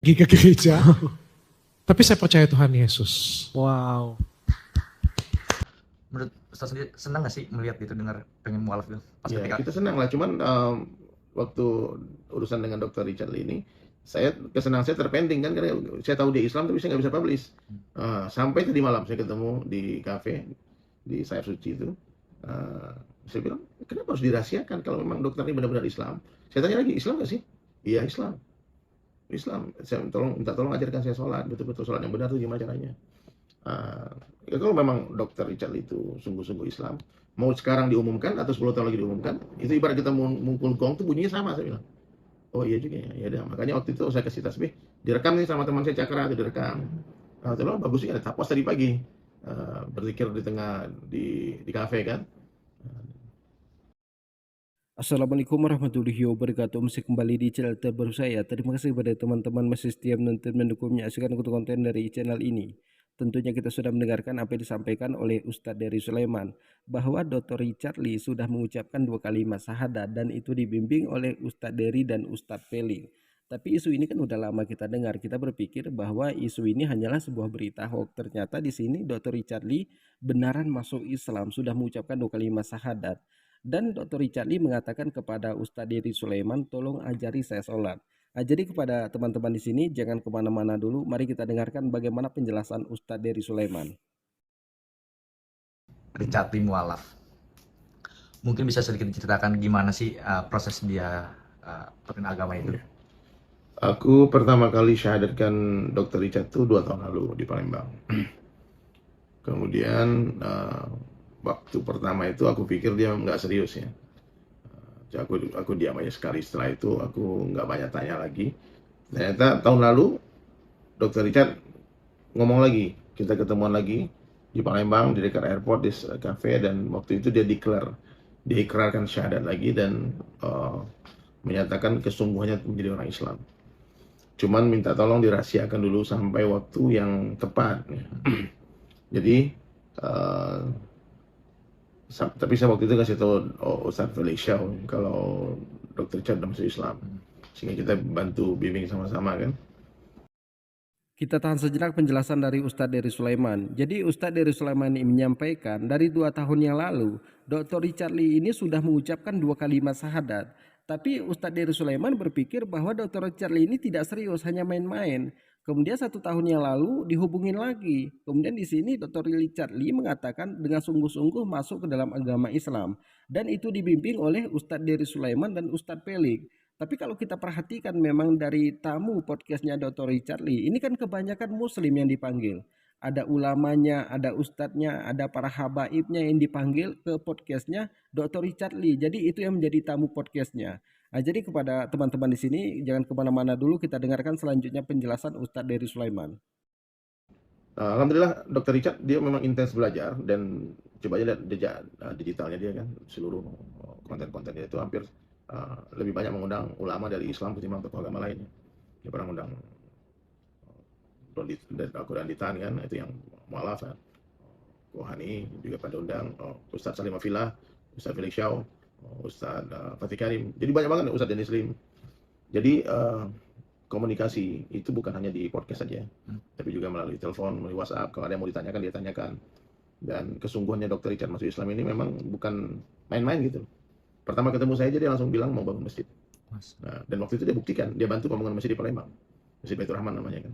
pergi ke gereja. Tapi saya percaya Tuhan Yesus. Wow. Menurut Ustaz sendiri senang nggak sih melihat gitu, dengar pengen mualaf gitu pas Ya, ketika kita senang lah. Cuman waktu urusan dengan Dr. Richard Lee ini, kesenangan saya terpending kan, karena saya tahu dia Islam tapi saya nggak bisa publish. Sampai tadi malam saya ketemu di kafe di Sayap Suci itu. Saya bilang, kenapa harus dirahasiakan kalau memang dokter ini benar-benar Islam? Saya tanya lagi, Islam nggak sih? Iya, Islam. Saya minta tolong ajarkan saya sholat, betul-betul sholat yang benar itu gimana caranya. Ya kalau memang Dr. Richard itu sungguh-sungguh Islam, mau sekarang diumumkan atau 10 tahun lagi diumumkan, itu ibarat kita mukul gong tuh bunyinya sama, saya bilang. Oh iya juga ya, ya udah. Makanya waktu itu saya kasih tasbih, direkam nih sama teman saya Cakra, itu direkam. Terus bagus sih, ada tapos tadi pagi, berzikir di tengah di kafe kan. Assalamualaikum warahmatullahi wabarakatuh. Masih kembali di channel terbaru saya. Terima kasih kepada teman-teman masih setia menonton, mendukung, menyaksikan konten dari channel ini. Tentunya kita sudah mendengarkan apa yang disampaikan oleh Ustadz Dery Sulaiman, bahwa Dr. Richard Lee sudah mengucapkan 2 kalimat syahadat dan itu dibimbing oleh Ustadz Dery dan Ustadz Peling. Tapi isu ini kan udah lama kita dengar. Kita berpikir bahwa isu ini hanyalah sebuah berita hoax. Ternyata di sini Dr. Richard Lee benaran masuk Islam, sudah mengucapkan 2 kalimat syahadat. Dan Dr. Richard Lee mengatakan kepada Ustadz Dery Sulaiman, tolong ajari saya sholat. Jadi kepada teman-teman di sini jangan kemana-mana dulu. Mari kita dengarkan bagaimana penjelasan Ustadz Dery Sulaiman. Richard Lee mualaf. Mungkin bisa sedikit diceritakan gimana sih proses dia perkenal agama itu? Aku pertama kali syahadatkan Dr. Richard itu 2 tahun lalu di Palembang. Kemudian waktu pertama itu aku pikir dia nggak serius ya. Aku diam aja sekali. Setelah itu aku nggak banyak tanya lagi. Ternyata tahun lalu Dr. Richard ngomong lagi, kita ketemuan lagi di Palembang di dekat airport di cafe, dan waktu itu dia diikrarkan syahadat lagi dan menyatakan kesungguhannya menjadi orang Islam. Cuman minta tolong dirahasiakan dulu sampai waktu yang tepat. Jadi tapi saya waktu itu kasih tahu Ustadz Felix Shaw kalau Dr. Richard udah masuk Islam, sehingga kita bantu bimbing sama-sama kan. Kita tahan sejenak penjelasan dari Ustadz Dery Sulaiman. Jadi Ustadz Dery Sulaiman ini menyampaikan dari 2 tahun yang lalu Dr. Richard Lee ini sudah mengucapkan 2 kalimat syahadat. Tapi Ustadz Dery Sulaiman berpikir bahwa Dr. Richard Lee ini tidak serius, hanya main-main. Kemudian 1 tahun yang lalu dihubungin lagi. Kemudian di sini Dr. Richard Lee mengatakan dengan sungguh-sungguh masuk ke dalam agama Islam. Dan itu dibimbing oleh Ustadz Dery Sulaiman dan Ustadz Peling. Tapi kalau kita perhatikan memang dari tamu podcastnya Dr. Richard Lee, ini kan kebanyakan muslim yang dipanggil. Ada ulamanya, ada ustadznya, ada para habaibnya yang dipanggil ke podcastnya Dr. Richard Lee. Jadi itu yang menjadi tamu podcastnya. Jadi kepada teman-teman di sini jangan kemana-mana dulu, kita dengarkan selanjutnya penjelasan Ustadz Dery Sulaiman. Alhamdulillah Dr. Richard dia memang intens belajar, dan coba aja lihat jejak digitalnya dia kan, seluruh konten-kontennya itu hampir lebih banyak mengundang ulama dari Islam ketimbang tokoh agama lainnya. Dia pernah mengundang Al-Quran Ditan kan, itu yang mualaf kan. Kohani juga pada undang Ustadz Salim Afilah, Ustadz Felix Shaw, Ustadz Fatih Karim. Jadi banyak banget Ustadz Denis Lim. Jadi komunikasi itu bukan hanya di podcast saja, tapi juga melalui telepon, melalui WhatsApp. Kalau ada yang mau ditanyakan, dia tanyakan. Dan kesungguhannya Dr. Richard masuk Islam ini memang bukan main-main gitu. Pertama ketemu saya aja dia langsung bilang mau bangun masjid. Nah, dan waktu itu dia buktikan, dia bantu pembangunan masjid di Palembang. Masjid Baitur Rahman namanya kan.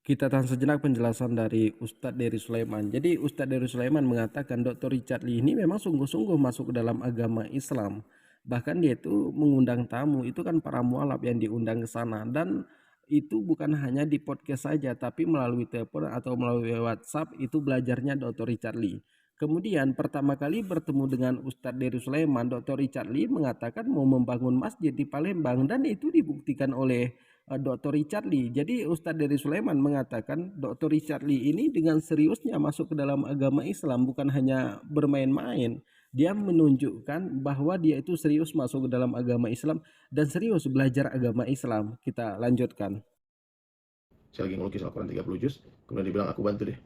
Kita tahan sejenak penjelasan dari Ustadz Dery Sulaiman. Jadi Ustadz Dery Sulaiman mengatakan Dr. Richard Lee ini memang sungguh-sungguh masuk ke dalam agama Islam. Bahkan dia itu mengundang tamu, itu kan para mualaf yang diundang ke sana. Dan itu bukan hanya di podcast saja, tapi melalui telepon atau melalui WhatsApp itu belajarnya Dr. Richard Lee. Kemudian pertama kali bertemu dengan Ustadz Dery Sulaiman, Dr. Richard Lee mengatakan mau membangun masjid di Palembang, dan itu dibuktikan oleh Dr. Richard Lee. Jadi Ustadz Dery Sulaiman mengatakan Dr. Richard Lee ini dengan seriusnya masuk ke dalam agama Islam, bukan hanya bermain-main. Dia menunjukkan bahwa dia itu serius masuk ke dalam agama Islam dan serius belajar agama Islam. Kita lanjutkan. Saya lagi ngelukis Al-Quran 30 juz, kemudian dibilang aku bantu deh.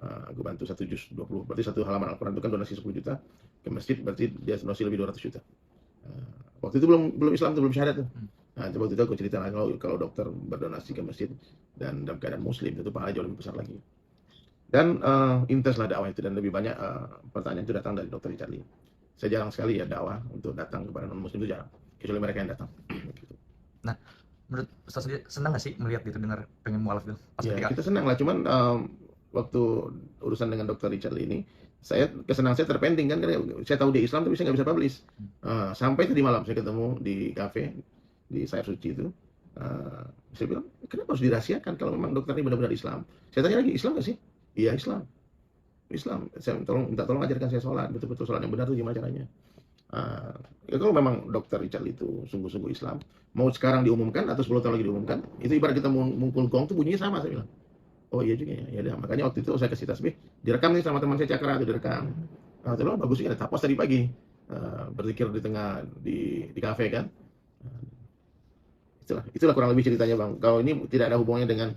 Aku bantu 1 juz 20, berarti 1 halaman Al-Quran itu kan donasi 10 juta ke masjid, berarti dia donasi lebih 200 juta. Waktu itu belum Islam tuh, belum syahadat tuh. Nah, coba itu aku cerita lagi kalau dokter berdonasi ke masjid dan dalam keadaan muslim itu pahala jauh lebih besar lagi. Dan intenslah dakwah itu dan lebih banyak pertanyaan itu datang dari Dr. Richard Lee. Saya jarang sekali ya dakwah untuk datang kepada non muslim, itu jarang, kecuali mereka yang datang. Gitu. Nah, menurut Ustaz sendiri senang nggak sih melihat gitu, dengar pengen mualaf gitu pas Ya, ketika kita senang lah, cuman waktu urusan dengan Dr. Richard Lee ini, kesenangan saya terpenting kan, karena saya tahu dia Islam tapi saya nggak bisa publish. Sampai tadi malam saya ketemu di kafe di Sayap Suci itu. Saya bilang, kenapa harus dirahasiakan kalau memang dokter ini benar-benar Islam? Saya tanya lagi, Islam nggak sih? Iya, Islam. Islam. Saya minta tolong ajarkan saya sholat, betul-betul sholat yang benar itu gimana caranya? Ya kalau memang dokter Richard itu sungguh-sungguh Islam, mau sekarang diumumkan atau 10 tahun lagi diumumkan, itu ibarat kita mungkul gong tuh bunyinya sama, saya bilang. Oh iya juga ya, ya udah. Makanya waktu itu saya kasih tasbih, direkam nih sama teman saya Cakra, itu direkam. Nah, terus bagus sih, ada tapos tadi pagi, berzikir di tengah di kafe kan. Itulah kurang lebih ceritanya bang. Kalau ini tidak ada hubungannya dengan,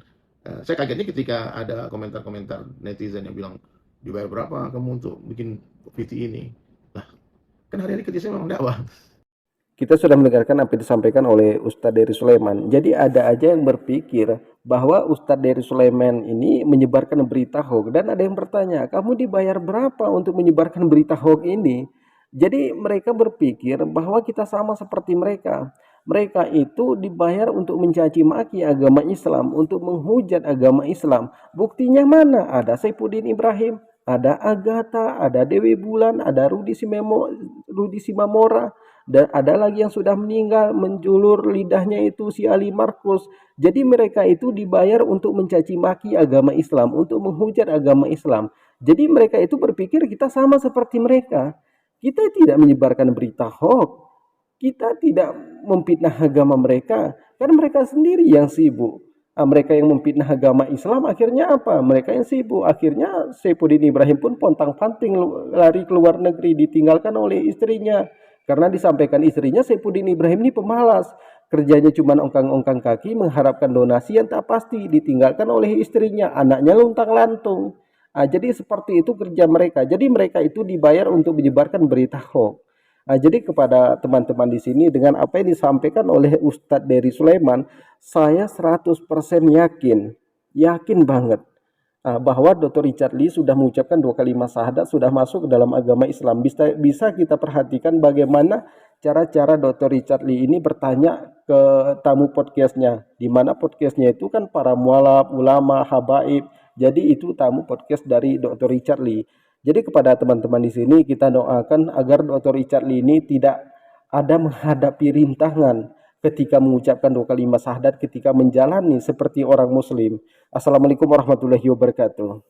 saya kagetnya ketika ada komentar-komentar netizen yang bilang, dibayar berapa kamu untuk bikin VT ini? Lah, kan hari-hari kerja saya memang dakwah. Kita sudah mendengarkan apa yang disampaikan oleh Ustadz Dery Sulaiman. Jadi ada aja yang berpikir bahwa Ustadz Dery Sulaiman ini menyebarkan berita hoax. Dan ada yang bertanya, kamu dibayar berapa untuk menyebarkan berita hoax ini? Jadi mereka berpikir bahwa kita sama seperti mereka. Mereka itu dibayar untuk mencaci maki agama Islam, untuk menghujat agama Islam. Buktinya mana? Ada Saifuddin Ibrahim, ada Agatha, ada Dewi Bulan, ada Rudi Simamora, dan ada lagi yang sudah meninggal, menjulur lidahnya itu si Ali Markus. Jadi mereka itu dibayar untuk mencaci maki agama Islam, untuk menghujat agama Islam. Jadi mereka itu berpikir kita sama seperti mereka. Kita tidak menyebarkan berita hoax. Kita tidak memfitnah agama mereka, kan mereka sendiri yang sibuk. Mereka yang memfitnah agama Islam akhirnya apa? Mereka yang sibuk. Akhirnya Saifuddin Ibrahim pun pontang-panting lari ke luar negeri, ditinggalkan oleh istrinya. Karena disampaikan istrinya, Saifuddin Ibrahim ini pemalas. Kerjanya cuma ongkang-ongkang kaki, mengharapkan donasi yang tak pasti. Ditinggalkan oleh istrinya, anaknya luntang-lantung. Jadi seperti itu kerja mereka. Jadi mereka itu dibayar untuk menyebarkan berita hoax. Jadi kepada teman-teman di sini, dengan apa yang disampaikan oleh Ustadz Dery Sulaiman, saya 100% yakin banget bahwa Dr. Richard Lee sudah mengucapkan 2 kalimat syahadat, sudah masuk ke dalam agama Islam. Bisa kita perhatikan bagaimana cara-cara Dr. Richard Lee ini bertanya ke tamu podcastnya, di mana podcastnya itu kan para mualaf, ulama, habaib. Jadi itu tamu podcast dari Dr. Richard Lee. Jadi kepada teman-teman di sini, kita doakan agar Dr. Richard Lee ini tidak ada menghadapi rintangan ketika mengucapkan 2 kalimat syahadat, ketika menjalani seperti orang muslim. Assalamualaikum warahmatullahi wabarakatuh.